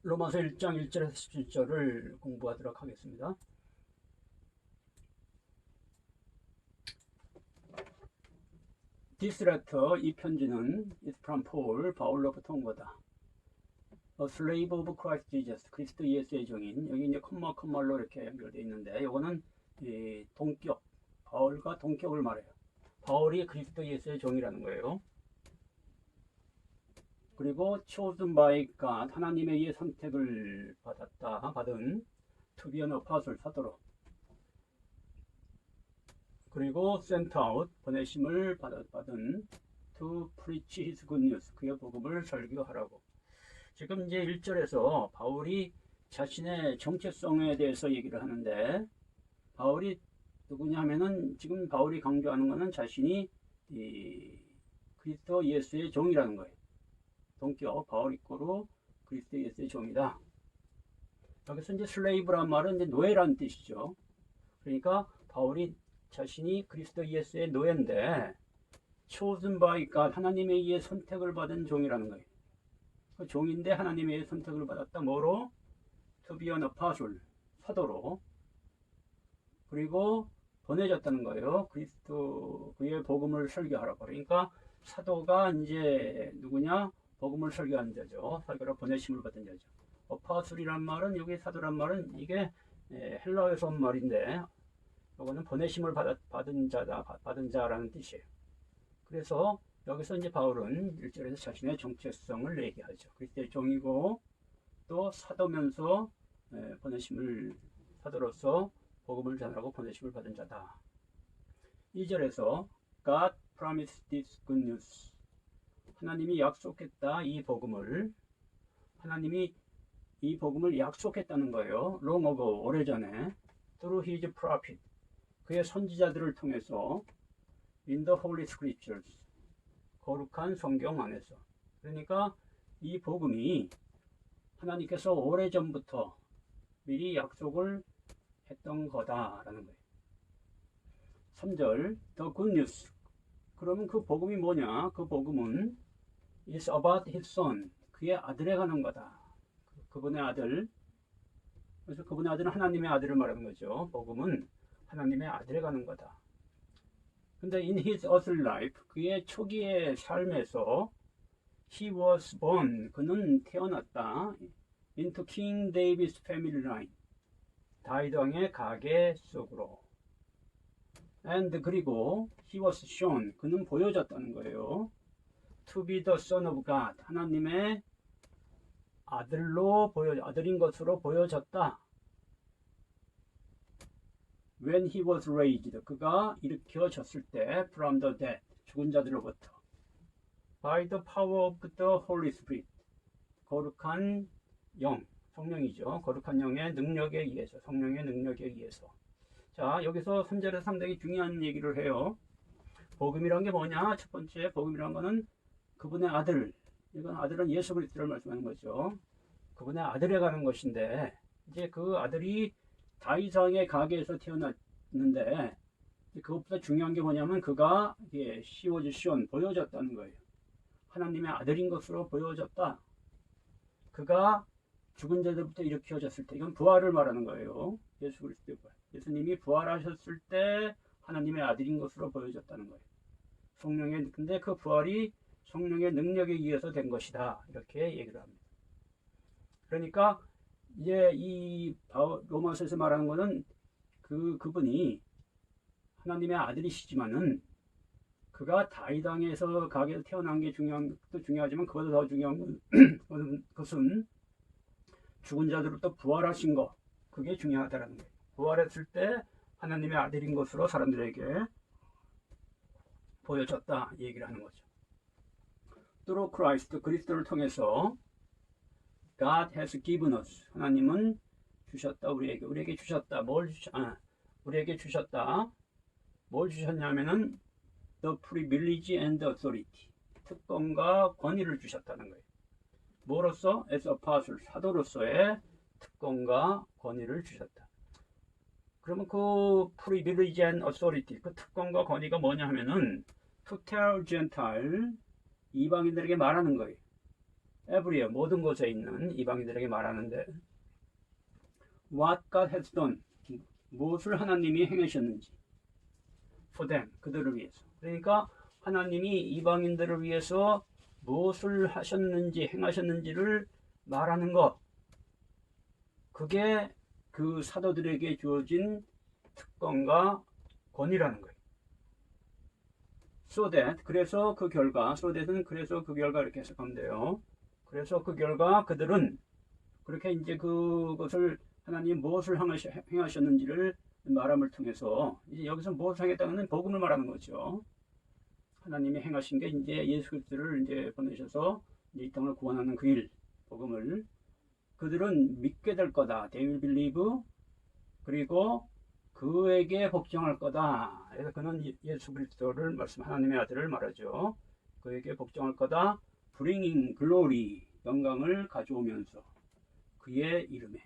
로마서 1장 1절에서 17절을 공부하도록 하겠습니다. This letter, 이 편지는 is from Paul, 바울로부터 온 거다. A slave of Christ Jesus, 그리스도 예수의 종인. 여기 이제 컴마로 이렇게 연결되어 있는데, 이거는 동격, 바울과 동격을 말해요. 바울이 그리스도 예수의 종이라는 거예요. 그리고 chosen by God, 하나님에 의해 선택을 받은 to be an apostle, 사도로. 그리고 sent out, 보내심을 받은 to preach his good news, 그의 복음을 설교하라고. 지금 이제 1절에서 바울이 자신의 정체성에 대해서 얘기를 하는데, 바울이 누구냐 하면은 지금 바울이 강조하는 것은 자신이 그리스도 예수의 종이라는 거예요. 동격, 바울 이꼬로 그리스도 예수의 종이다. 여기서 이제 슬레이브란 말은 이제 노예라는 뜻이죠. 그러니까 바울이 자신이 그리스도 예수의 노예인데, chosen by God, 하나님에 의해 선택을 받은 종이라는 거예요. 그 종인데 하나님에 의해 선택을 받았다. 뭐로? To be an apostle, 사도로. 그리고 보내졌다는 거예요. 그리스도 그의 복음을 설교하라고. 그러니까 사도가 이제 누구냐? 복음을 설교하는 자죠. 설교로 보내심을 받은 자죠. 어파술이란 말은, 여기 사도란 말은 이게 헬라어에서 온 말인데, 이거는 보내심을 받은 자라는 뜻이에요. 그래서 여기서 이제 바울은 1절에서 자신의 정체성을 얘기하죠. 그리스도의 종이고 또 사도면서 보내심을, 사도로서 복음을 전하고 보내심을 받은 자다. 2절에서 God promised this good news, 하나님이 약속했다, 이 복음을. 하나님이 이 복음을 약속했다는 거예요. long ago, 오래전에. through his prophet, 그의 선지자들을 통해서. in the holy scriptures, 거룩한 성경 안에서. 그러니까 이 복음이 하나님께서 오래전부터 미리 약속을 했던 거다라는 거예요. 3절 the good news, 그러면 그 복음이 뭐냐? 그 복음은 is about his son, 그의 아들에 관한 거다. 그분의 아들. 그래서 그분의 아들은 하나님의 아들을 말하는 거죠. 복음은 하나님의 아들에 관한 거다. 근데 in his earthly life, 그의 초기의 삶에서 he was born, 그는 태어났다. into King David's family line, 다윗 왕의 가계 속으로. and 그리고 he was shown, 그는 보여졌다는 거예요. to be the son of God, 하나님의 아들인 것으로 보여졌다. when he was raised, 그가 일으켜졌을 때, from the dead, 죽은 자들로부터. by the power of the Holy Spirit, 거룩한 영, 성령이죠. 거룩한 영의 능력에 의해서, 성령의 능력에 의해서. 자, 여기서 3절에서 상당히 중요한 얘기를 해요. 복음이란 게 뭐냐? 첫 번째, 복음이란 거는 그분의 아들, 이건 아들은 예수 그리스도를 말씀하는 거죠. 그분의 아들에 관한 것인데, 이제 그 아들이 다윗 왕의 가계에서 태어났는데, 그것보다 중요한 게 뭐냐면 그가 he was shown, 보여졌다는 거예요. 하나님의 아들인 것으로 보여졌다. 그가 죽은 자들부터 일으켜졌을 때, 이건 부활을 말하는 거예요. 예수 그리스도의 부활. 예수님이 부활하셨을 때 하나님의 아들인 것으로 보여졌다는 거예요. 근데 그 부활이 성령의 능력에 의해서 된 것이다, 이렇게 얘기를 합니다. 그러니까 이제 이 로마서에서 말하는 것은 그분이 하나님의 아들이시지만은, 그가 다윗 왕에서 가게에서 태어난 게 중요하지만 그보다 더 중요한 것은 죽은 자들로부터 부활하신 것, 그게 중요하다라는 거예요. 부활했을 때 하나님의 아들인 것으로 사람들에게 보여졌다, 얘기를 하는 거죠. through Christ, 그리스도를 통해서 God has given us, 하나님은 주셨다, 우리에게 주셨다. 우리에게 주셨다. 뭘 주셨냐면은 the privilege and authority, 특권과 권위를 주셨다는 거예요. 뭐로서? as apostle, 사도로서의 특권과 권위를 주셨다. 그러면 그 privilege and authority, 그 특권과 권위가 뭐냐 하면은 to tell Gentile, 이방인들에게 말하는 거예요. everywhere 모든 곳에 있는 이방인들에게 말하는데 what God has done 무엇을 하나님이 행하셨는지 for them 그들을 위해서 그러니까 하나님이 이방인들을 위해서 무엇을 하셨는지 행하셨는지를 말하는 것 그게 그 사도들에게 주어진 특권과 권위라는 거예요. So that 그래서 그 결과 so that은 그래서 그 결과 이렇게 해석하면 돼요. 그래서 그 결과 그들은 그렇게 이제 그것을 하나님 무엇을 행하셨는지를 말함을 통해서 이제 여기서 무엇을 행했다는 복음을 말하는 거죠. 하나님이 행하신 게 이제 예수 그리스도를 이제 보내셔서 이제 이 땅을 구원하는 그 일, 복음을 그들은 믿게 될 거다. They will believe. 그리고 그에게 복종할 거다. 그래서 그는 예수 그리스도를 말씀 하나님의 아들을 말하죠. 그에게 복종할 거다. Bringing glory 영광을 가져오면서 그의 이름에.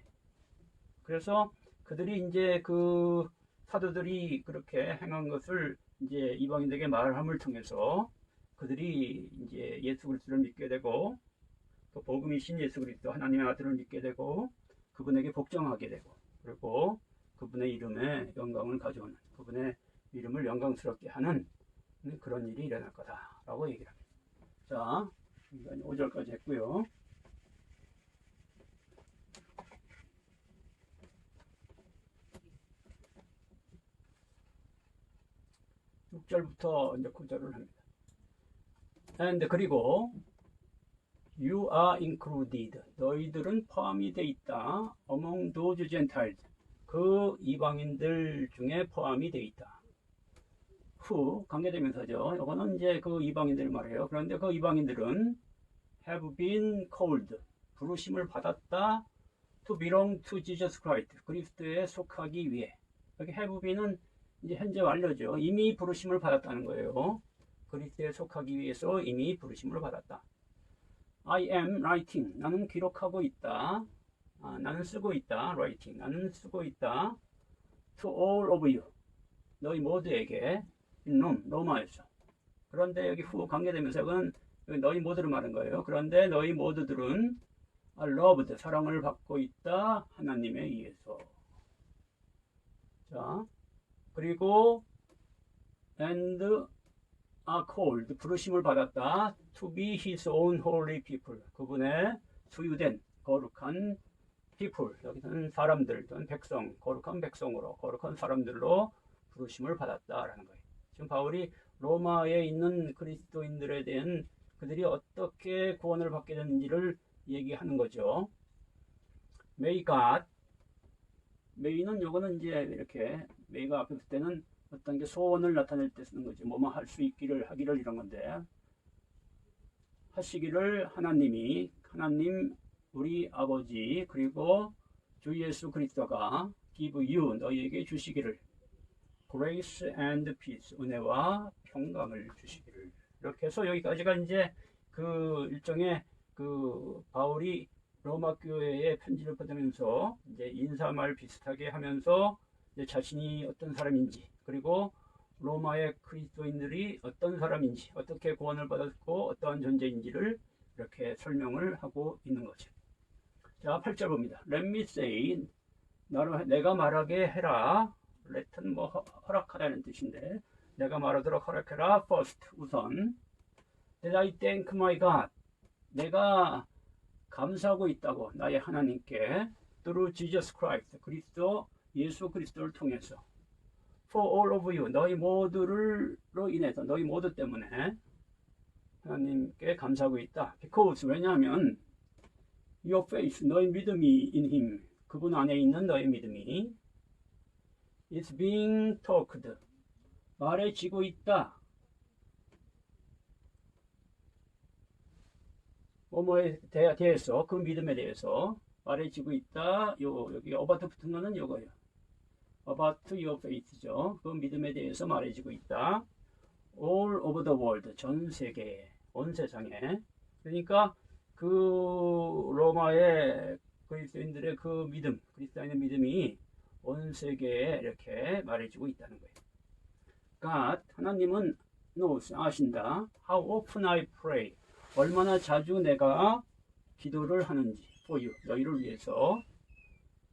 그래서 그들이 이제 그 사도들이 그렇게 행한 것을 이제 이방인들에게 말함을 통해서 그들이 이제 예수 그리스도를 믿게 되고 또 복음이신 예수 그리스도 하나님의 아들을 믿게 되고 그분에게 복종하게 되고 그리고 그분의 이름에 영광을 가져오는 그분의 이름을 영광스럽게 하는 그런 일이 일어날 거다라고 얘기를 합니다. 자, 5절까지 했고요. 6절부터 이제 9절을 합니다. And 그리고 You are included. 너희들은 포함이 돼 있다. Among those Gentiles. 그 이방인들 중에 포함이 돼 있다. Who 관계대명사죠. 이거는 이제 그 이방인들을 말해요. 그런데 그 이방인들은 have been called. 부르심을 받았다. To belong to Jesus Christ. 그리스도에 속하기 위해. 여기 have been은 이제 현재 완료죠. 이미 부르심을 받았다는 거예요. 그리스도에 속하기 위해서 이미 부르심을 받았다. I am writing. 나는 기록하고 있다. 나는 쓰고 있다. writing. 나는 쓰고 있다. To all of you. 너희 모두에게. in Rome. 로마에서. 그런데 여기 후 관계되면서 너희 모두를 말한 거예요. 그런데 너희 모두들은 are loved. 사랑을 받고 있다. 하나님에 의해서. 자, 그리고 and are called. 부르심을 받았다. To be his own holy people. 그분의 소유된 거룩한 people. 여기서는 사람들 또는 백성, 거룩한 백성으로, 거룩한 사람들로 부르심을 받았다라는 거예요. 지금 바울이 로마에 있는 그리스도인들에 대한 그들이 어떻게 구원을 받게 되는지를 얘기하는 거죠. May God. May는 요거는 이제 이렇게 May가 앞에 붙을 때는 어떤 게 소원을 나타낼 때 쓰는 거지. 뭐뭐 할 수 있기를 하기를 이런 건데 하시기를 하나님 우리 아버지 그리고 주 예수 그리스도가 give you 너희에게 주시기를 grace and peace 은혜와 평강을 주시기를 이렇게 해서 여기까지가 이제 그 일종의 그 바울이 로마 교회에 편지를 보내면서 이제 인사말 비슷하게 하면서 이제 자신이 어떤 사람인지 그리고 로마의 그리스도인들이 어떤 사람인지 어떻게 구원을 받았고 어떠한 존재인지를 이렇게 설명을 하고 있는 거죠. 자, 8절 봅니다. Let me say 내가 말하게 해라. let은 뭐 허락하라는 뜻인데 내가 말하도록 허락해라. first 우선 that I thank my God 내가 감사하고 있다고 나의 하나님께 through Jesus Christ 그리스도 예수 그리스도를 통해서 for all of you 너희 모두로 인해서 너희 모두 때문에 하나님께 감사하고 있다. because 왜냐하면 your faith 너희 믿음이 in him 그분 안에 있는 너희 믿음이 is being talked 말해지고 있다. 뭐뭐에 대해서 그 믿음에 대해서 말해지고 있다. 여기 about 붙은 거는 요거예요. about your faith죠. 그 믿음에 대해서 말해지고 있다. all over the world 전 세계에 온 세상에 그러니까 그 로마의 그리스도인들의 그 믿음 그리스도인의 믿음이 온 세계에 이렇게 말해지고 있다는 거예요. God 하나님은 knows 아신다. How often I pray 얼마나 자주 내가 기도를 하는지 for you 너희를 위해서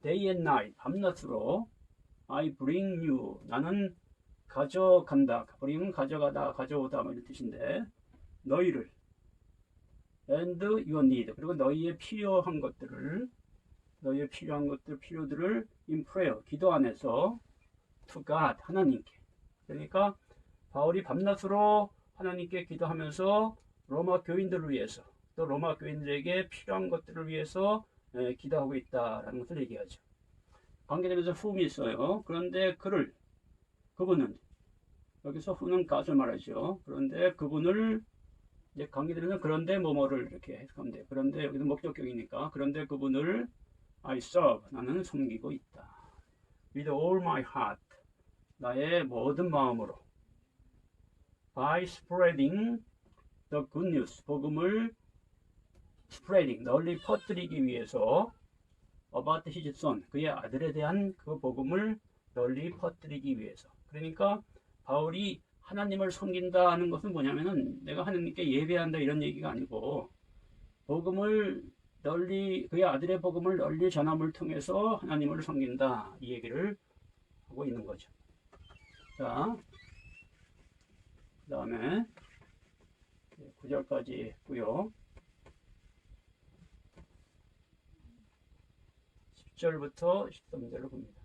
day and night 밤낮으로 I bring you 나는 가져간다. bring은 가져가다 가져오다 뭐 이런 뜻인데 너희를 and your need 그리고 너희의 필요한 것들을 필요들을 in prayer 기도 안에서 to God 하나님께 그러니까 바울이 밤낮으로 하나님께 기도하면서 로마 교인들을 위해서 또 로마 교인들에게 필요한 것들을 위해서 기도하고 있다라는 것을 얘기하죠. 관계되면서 whom이 있어요. 그런데 그분은 여기서 who는 God을 말하죠. 그런데 그분을 이제 관계되면서 그런데 뭐뭐를 이렇게 해석하면 돼요. 그런데 여기서 목적격이니까 그런데 그분을 I serve 나는 섬기고 있다. With all my heart 나의 모든 마음으로 by spreading the good news 복음을 spreading 널리 퍼뜨리기 위해서 about his son 그의 아들에 대한 그 복음을 널리 퍼뜨리기 위해서 그러니까 바울이 하나님을 섬긴다는 것은 뭐냐면은 내가 하나님께 예배한다 이런 얘기가 아니고 복음을 널리 그의 아들의 복음을 널리 전함을 통해서 하나님을 섬긴다 이 얘기를 하고 있는 거죠. 자, 그 다음에 9절까지 했고요. 10절부터 13절을 봅니다.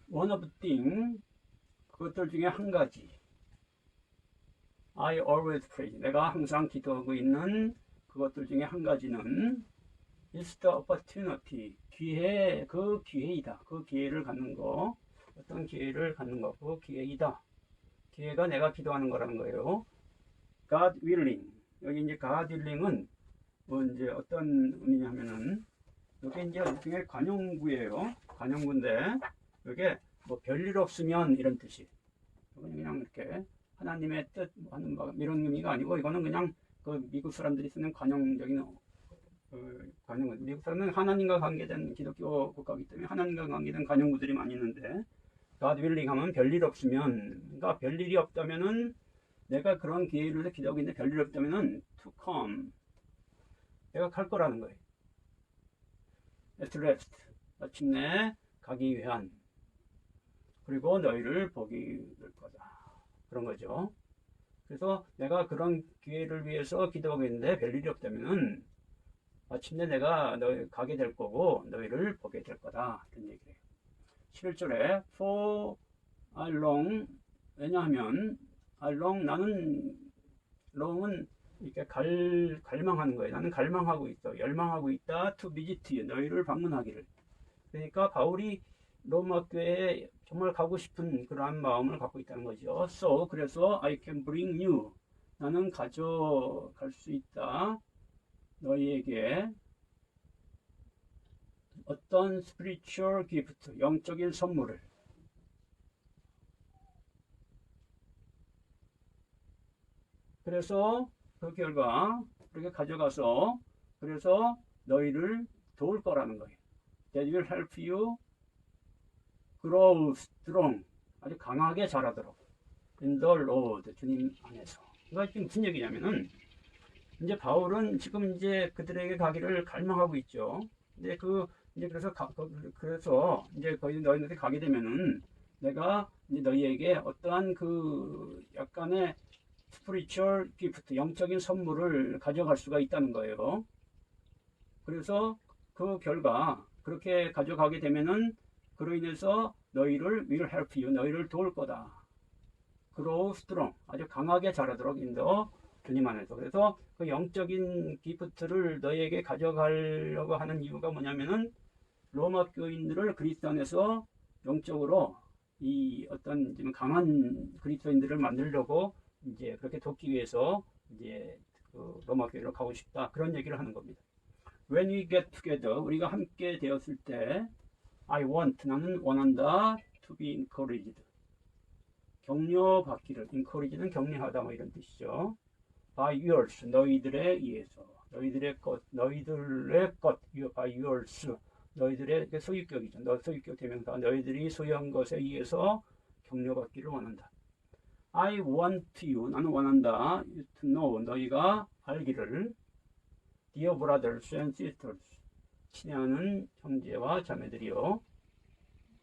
One of thing 그것들 중에 한 가지 I always pray 내가 항상 기도하고 있는 그것들 중에 한 가지는 is the opportunity 그 기회이다. 그 기회를 갖는 거 어떤 기회를 갖는 거 그 기회이다. 기회가 내가 기도하는 거라는 거예요. God willing 여기 이제 God willing은 뭐 이제 어떤 의미냐면은 여기 이제 일종의 관용구예요. 관용구인데 이게 뭐 별일 없으면 이런 뜻이. 이건 그냥 이렇게 하나님의 뜻 하는 바 이런 의미가 아니고 이거는 그냥 그 미국 사람들이 쓰는 관용적인 관용구. 미국 사람은 하나님과 관계된 기독교 국가이기 때문에 하나님과 관계된 관용구들이 많이 있는데 God willing 하면 별일 없으면 그러니까 별일이 없다면은 내가 그런 기회를 기도하고 있는데 별일 없다면은 to come 내가 갈 거라는 거예요. At last 마침내 가기 위한 그리고 너희를 보기 될 거다. 그런 거죠. 그래서 내가 그런 기회를 위해서 기도하고 있는데 별일이 없다면은 마침내 내가 너희 가게 될 거고 너희를 보게 될 거다. 이런 얘기예요. 11절에 for long 왜냐하면 long 나는 long은 이렇게 갈망하는 거예요. 나는 갈망하고 있다. 열망하고 있다. to visit you 너희를 방문하기를. 그러니까 바울이 로마 교회에 정말 가고 싶은 그러한 마음을 갖고 있다는 거죠. So 그래서 I can bring you 나는 가져갈 수 있다. 너희에게 어떤 spiritual gift 영적인 선물을 그래서 그 결과 그렇게 가져가서 그래서 너희를 도울 거라는 거예요. That will help you grow strong 아주 강하게 자라도록 in the Lord 주님 안에서. 이거 지금 무슨 얘기냐면은 이제 바울은 지금 이제 그들에게 가기를 갈망하고 있죠. 근데 이제 그래서 이제 거의 너희한테 가게 되면은 내가 이제 너희에게 어떠한 그 약간의 스피리추얼 기프트 영적인 선물을 가져갈 수가 있다는 거예요. 그래서 그 결과 그렇게 가져가게 되면은 그로 인해서 너희를 will help you 너희를 도울 거다. grow strong 아주 강하게 자라도록 인도 주님 안에서. 그래서 그 영적인 기프트를 너희에게 가져가려고 하는 이유가 뭐냐면은 로마 교인들을 그리스도 안에서 영적으로 이 어떤 강한 그리스도인들을 만들려고 이제 그렇게 돕기 위해서 이제 그 로마 교회로 가고 싶다 그런 얘기를 하는 겁니다. When we get together 우리가 함께 되었을 때 I want 나는 원한다 to be encouraged 격려받기를 encourage는 격려하다 뭐 이런 뜻이죠. By yours 너희들에 의해서 너희들의 것 by yours 너희들의 소유격이죠. 소유격 대명사 너희들이 소유한 것에 의해서 격려받기를 원한다. I want you 나는 원한다. You to know 너희가 알기를 Dear brothers and sisters 친애하는 형제와 자매들이요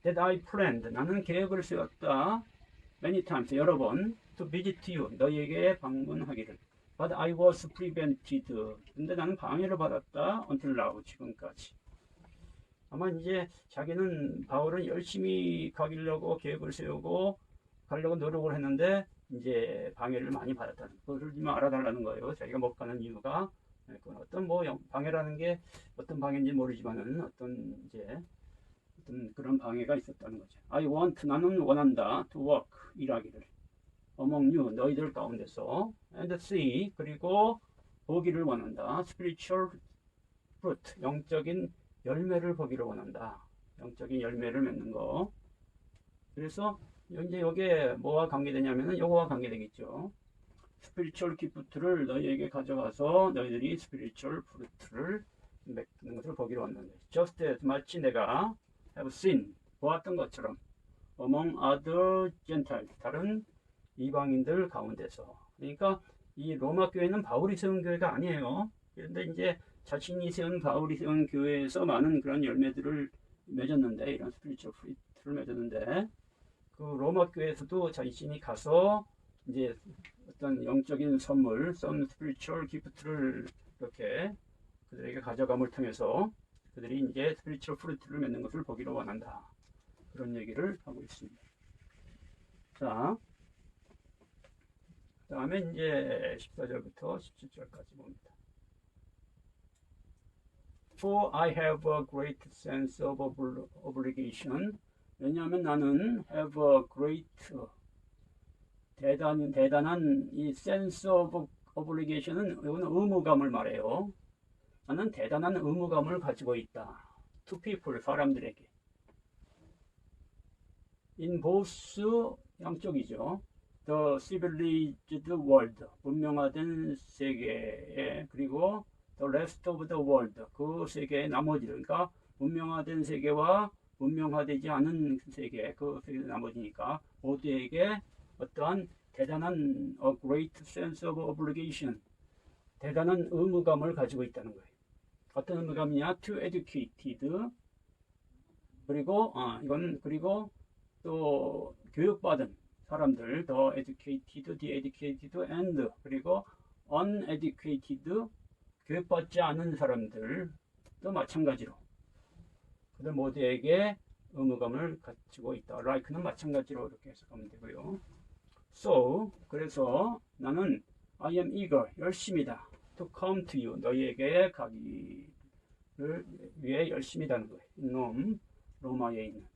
That I planned 나는 계획을 세웠다 many times 여러 번 to visit you 너희에게 방문하기를 But I was prevented 근데 나는 방해를 받았다 until now 지금까지 아마 이제 자기는 바울은 열심히 가기려고 계획을 세우고 가려고 노력을 했는데 이제 방해를 많이 받았다는 그것을 좀 알아달라는 거예요. 자기가 못 가는 이유가 어떤 뭐 방해라는 게 어떤 방해인지 모르지만은 어떤 그런 방해가 있었다는 거죠. I want 나는 원한다 to work 일하기를 among you 너희들 가운데서 and see 그리고 보기를 원한다 spiritual fruit 영적인 열매를 보기를 원한다. 영적인 열매를 맺는 거. 그래서 이제 이게 뭐와 관계되냐면은 요거와 관계되겠죠. 스피리추얼 기프트를 너희에게 가져가서 너희들이 스피리추얼 프루트를 맺는 것을 보기를 원한다. Just as 마치 내가 have seen 보았던 것처럼 among other Gentiles 다른 이방인들 가운데서 그러니까 이 로마 교회는 바울이 세운 교회가 아니에요. 그런데 이제 자신이 세운 바울이 세운 교회에서 많은 그런 열매들을 맺었는데 이런 스피리추얼 프루트를 맺었는데 그 로마 교회에서도 자신이 가서 이제 어떤 영적인 선물, some spiritual gift를 이렇게 그들에게 가져감을 통해서 그들이 이제 spiritual fruit를 맺는 것을 보기를 원한다. 그런 얘기를 하고 있습니다. 자, 다음에 이제 14절부터 17절까지 봅니다. For I have a great sense of obligation. 왜냐하면 나는 have a great 대단한 이 sense of obligation은 이거는 의무감을 말해요. 나는 대단한 의무감을 가지고 있다. To people 사람들에게. In both 양쪽이죠. The civilized world 문명화된 세계에 그리고 the rest of the world 그 세계의 나머지 그러니까 문명화된 세계와 문명화되지 않은 세계 그 세계 나머지니까 모두에게 어떠한 대단한 a great sense of obligation 대단한 의무감을 가지고 있다는 거예요. 어떤 의무감이냐? to educated 그리고 이건 그리고 또 교육받은 사람들 the educated, the educated and 그리고 uneducated 교육받지 않은 사람들도 마찬가지로 그들 모두에게 의무감을 가지고 있다. like는 마찬가지로 이렇게 해석하면 되고요. So 그래서 나는 I am eager 열심이다. To come to you 너희에게 가기를 위해 열심이다는 거예요. 이놈 로마에 있는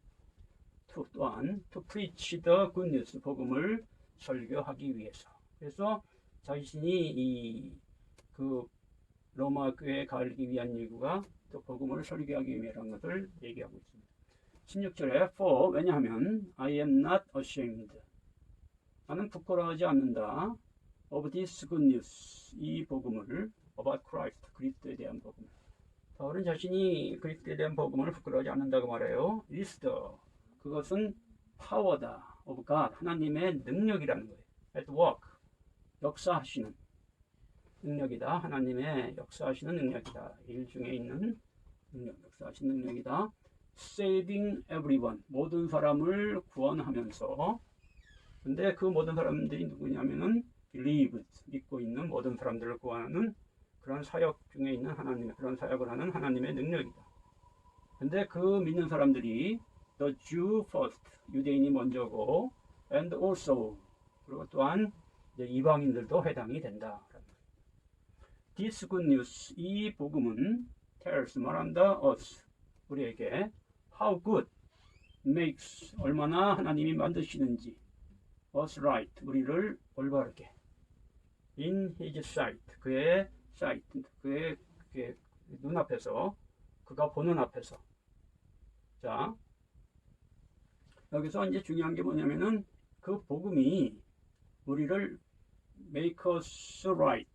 또한 to preach the good news 복음을 설교하기 위해서. 그래서 자신이 그 로마 교회에 가기 위한 이유가 또 복음을 설교하기 위해라는 것을 얘기하고 있습니다. 16절에 for 왜냐하면 I am not ashamed 나는 부끄러워하지 않는다 of this good news 이 복음을 about Christ 그리스도에 대한 복음을 바울은 자신이 그리스도에 대한 복음을 부끄러워하지 않는다고 말해요. is the 그것은 power다 of God 하나님의 능력이라는 거예요. at work 역사하시는 능력이다. 하나님의 역사하시는 능력이다. 일 중에 있는 능력, 역사하시는 능력이다. saving everyone 모든 사람을 구원하면서 근데 그 모든 사람들이 누구냐면은 believed 믿고 있는 모든 사람들을 구원하는 그런 사역 중에 있는 하나님의 그런 사역을 하는 하나님의 능력이다. 근데 그 믿는 사람들이 the Jew first 유대인이 먼저고 and also 그리고 또한 이제 이방인들도 해당이 된다. This good news 이 복음은 tells 말한다 us 우리에게 how good makes 얼마나 하나님이 만드시는지 us right 우리를 올바르게 in his sight 그의 sight 그의 눈앞에서 그가 보는 앞에서 자 여기서 이제 중요한 게 뭐냐면은 그 복음이 우리를 make us right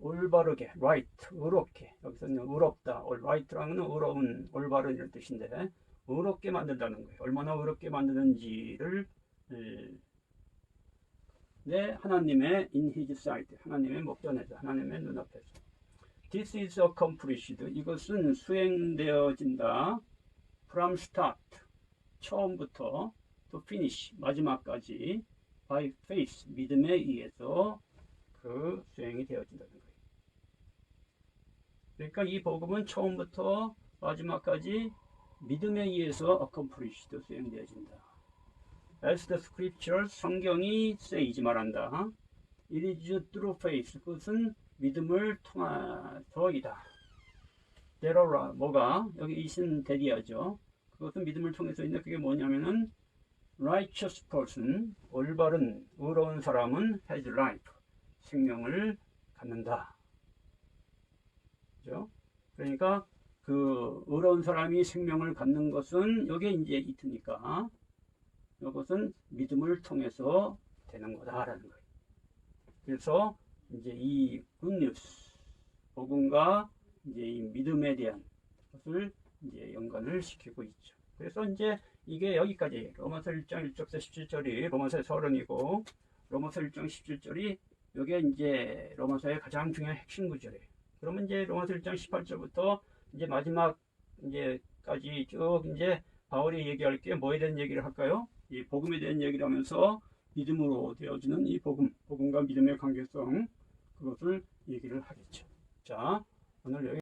올바르게 right 의롭게 여기서는 의롭다 right라는 건 의로운 올바른 이런 뜻인데 의롭게 만든다는 거예요. 얼마나 의롭게 만드는지를 네, 하나님의 in his sight, 하나님의 목전에서, 하나님의 눈앞에서. This is accomplished. 이것은 수행되어진다. From start, 처음부터 to finish, 마지막까지 by faith, 믿음에 의해서 그 수행이 되어진다는 거예요. 그러니까 이 복음은 처음부터 마지막까지 믿음에 의해서 accomplished, 수행되어진다. As the scriptures, 성경이 says, 말한다. It is through faith, 그것은 믿음을 통해서이다. 데러라, 뭐가? 여기 이신 대리하죠. 그것은 믿음을 통해서 있는데 그게 뭐냐면은 righteous person, 올바른, 의로운 사람은 has life, 생명을 갖는다. 그죠? 그러니까 그 의로운 사람이 생명을 갖는 것은 여기에 이제 있으니까 이것은 믿음을 통해서 되는 거다라는 거예요. 그래서 이제 이 굿뉴스, 복음과 이제 이 믿음에 대한 것을 이제 연관을 시키고 있죠. 그래서 이제 이게 여기까지 로마서 1장 1절에서 17절이 로마서의 서론이고 로마서 1장 17절이 이게 이제 로마서의 가장 중요한 핵심 구절이에요. 그러면 이제 로마서 1장 18절부터 이제 마지막 이제까지 쭉 이제 바울이 얘기할 게 뭐에 대한 얘기를 할까요? 이 복음에 대한 얘기를 하면서 믿음으로 되어지는 이 복음과 믿음의 관계성, 그것을 얘기를 하겠죠. 자, 오늘 여기